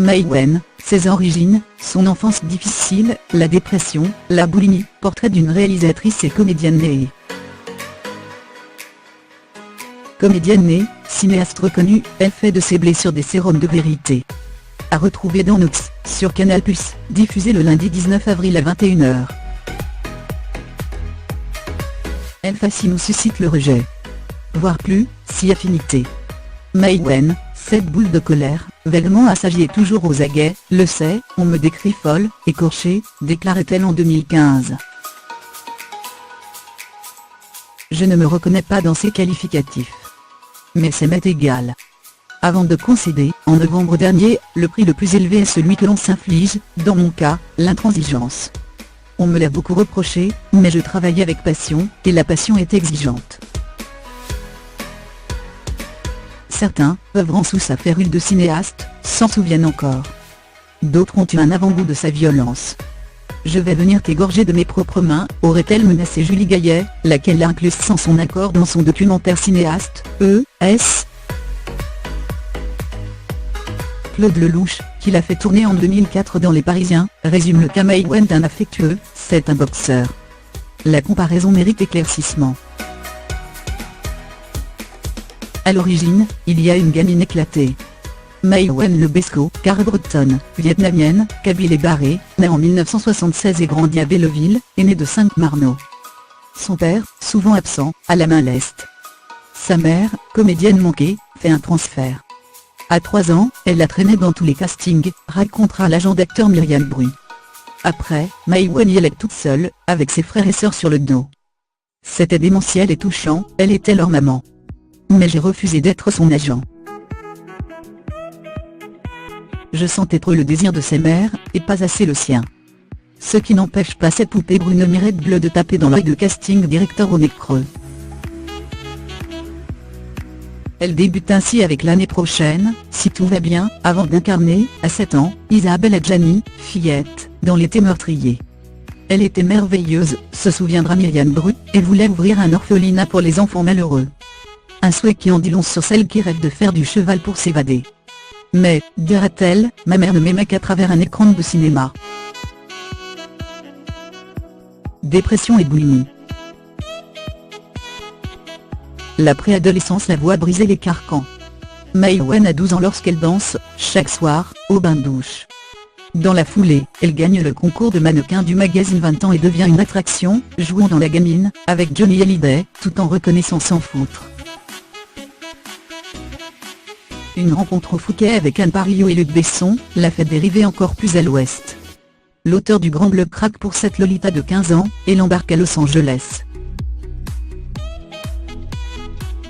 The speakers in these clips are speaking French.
Mai Wen, ses origines, son enfance difficile, la dépression, la boulimie, portrait d'une réalisatrice et comédienne née. Comédienne née, cinéaste reconnue, elle fait de ses blessures des sérums de vérité. À retrouver dans Nox, sur Canal+, diffusé le lundi 19 avril à 21 h. Elle fascine ou suscite le rejet. Voire plus, si affinité. Mai Wen, cette boule de colère, vaguement assagie et toujours aux aguets, le sait, on me décrit folle, écorchée, déclarait-elle en 2015. Je ne me reconnais pas dans ces qualificatifs. Mais ça m'est égal. Avant de concéder, en novembre dernier, le prix le plus élevé est celui que l'on s'inflige, dans mon cas, l'intransigeance. On me l'a beaucoup reproché, mais je travaille avec passion, et la passion est exigeante. Certains, œuvrant sous sa férule de cinéaste, s'en souviennent encore. D'autres ont eu un avant-goût de sa violence. Je vais venir t'égorger de mes propres mains, aurait-elle menacé Julie Gaillet, laquelle l'a incluse sans son accord dans son documentaire cinéaste, E.S. Claude Lelouch, qui l'a fait tourner en 2004 dans Les Parisiens, résume le cas Mai Wen d'un affectueux, c'est un boxeur. La comparaison mérite éclaircissement. À l'origine, il y a une gamine éclatée. Mai Wen Lebesco, bretonne, vietnamienne, kabyle et barrée, née en 1976 et grandit à Belleville, est née de Saint-Marneau. Son père, souvent absent, a la main leste. Sa mère, comédienne manquée, fait un transfert. À 3 ans, elle l'a traîné dans tous les castings, racontera l'agent d'acteur Myriam Bru. Après, Mai Wen y allait toute seule, avec ses frères et sœurs sur le dos. C'était démentiel et touchant, elle était leur maman. Mais j'ai refusé d'être son agent. Je sentais trop le désir de ses mères, et pas assez le sien. Ce qui n'empêche pas cette poupée brune mirette bleue de taper dans l'œil de casting directeur au nez creux. Elle débute ainsi avec l'année prochaine, si tout va bien, avant d'incarner, à 7 ans, Isabelle Adjani, fillette, dans L'été meurtrier. Elle était merveilleuse, se souviendra Myriam Bru, et voulait ouvrir un orphelinat pour les enfants malheureux. Un souhait qui en dit long sur celle qui rêve de faire du cheval pour s'évader. Mais, dira-t-elle, ma mère ne m'aimait qu'à travers un écran de cinéma. Dépression et boulimie. La préadolescence la voit briser les carcans. Mai Wen a 12 ans lorsqu'elle danse, chaque soir, au bain-douche. Dans la foulée, elle gagne le concours de mannequin du magazine 20 ans et devient une attraction, jouant dans La Gamine, avec Johnny Hallyday, tout en reconnaissant s'en foutre. Une rencontre au Fouquet avec Anne Parillaud et Luc Besson, la fait dériver encore plus à l'ouest. L'auteur du Grand Bleu craque pour cette Lolita de 15 ans, et l'embarque à Los Angeles.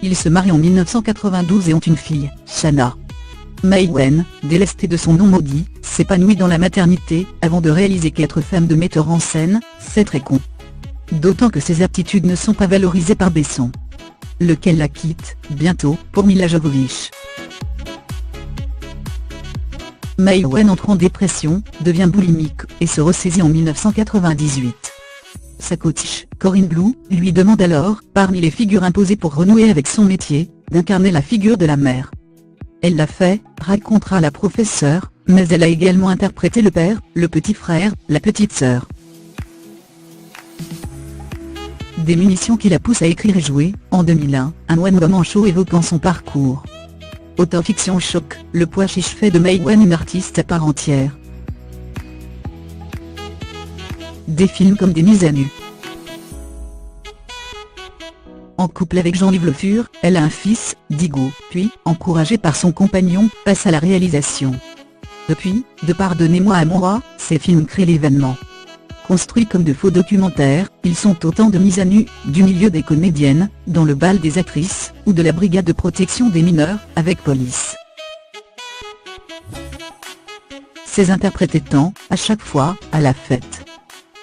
Ils se marient en 1992 et ont une fille, Shanna. Mai Wen, délestée de son nom maudit, s'épanouit dans la maternité, avant de réaliser qu'être femme de metteur en scène, c'est très con. D'autant que ses aptitudes ne sont pas valorisées par Besson. Lequel la quitte, bientôt, pour Milla Jovovich. Mai Wen entre en dépression, devient boulimique, et se ressaisit en 1998. Sa coach, Corinne Blue, lui demande alors, parmi les figures imposées pour renouer avec son métier, d'incarner la figure de la mère. Elle l'a fait, racontera la professeure, mais elle a également interprété le père, le petit frère, la petite sœur. Des munitions qui la poussent à écrire et jouer, en 2001, un one-woman show évoquant son parcours. Autofiction choc, le pois chiche fait de Mai Wen une artiste à part entière. Des films comme Des mises à nu. En couple avec Jean-Yves Le Fur, elle a un fils, Digo, puis, encouragée par son compagnon, passe à la réalisation. Depuis, de Pardonnez-moi à mon roi, ces films créent l'événement. Construits comme de faux documentaires, ils sont autant de mises à nu, du milieu des comédiennes, dans le bal des actrices, ou de la brigade de protection des mineurs, avec Police. Ces interprètes étant, à chaque fois, à la fête.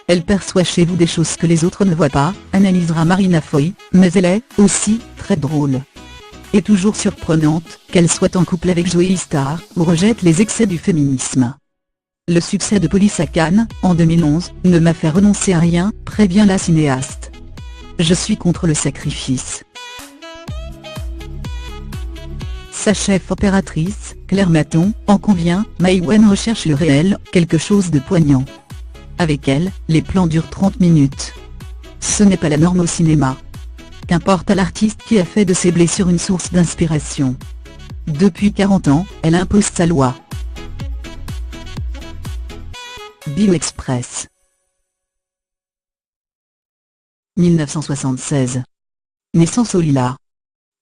Elle perçoit chez vous des choses que les autres ne voient pas, analysera Marina Foy, mais elle est, aussi, très drôle. Et toujours surprenante, qu'elle soit en couple avec Joey Star, ou rejette les excès du féminisme. Le succès de Police à Cannes, en 2011, ne m'a fait renoncer à rien, prévient la cinéaste. Je suis contre le sacrifice. Sa chef opératrice, Claire Maton, en convient. Mai Wen recherche le réel, quelque chose de poignant. Avec elle, les plans durent 30 minutes. Ce n'est pas la norme au cinéma. Qu'importe à l'artiste qui a fait de ses blessures une source d'inspiration. Depuis 40 ans, elle impose sa loi. Bio Express. 1976. Naissance au Lilas.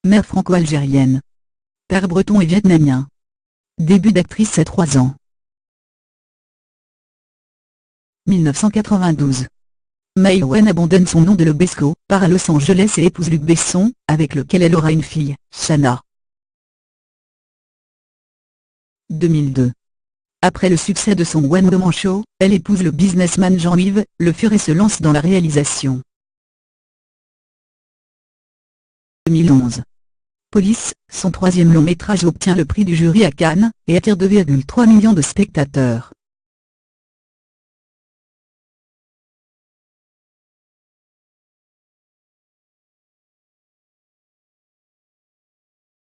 Mère franco-algérienne. Père breton et vietnamien. Début d'actrice à 3 ans. 1992. Mai Wen abandonne son nom de Lebesco, part à Los Angeles et épouse Luc Besson, avec lequel elle aura une fille, Shanna. 2002. Après le succès de son One Woman Show, elle épouse le businessman Jean-Yves Le Fur et se lance dans la réalisation. 2011. Police, son 3e long métrage obtient le prix du jury à Cannes, et attire 2,3 millions de spectateurs.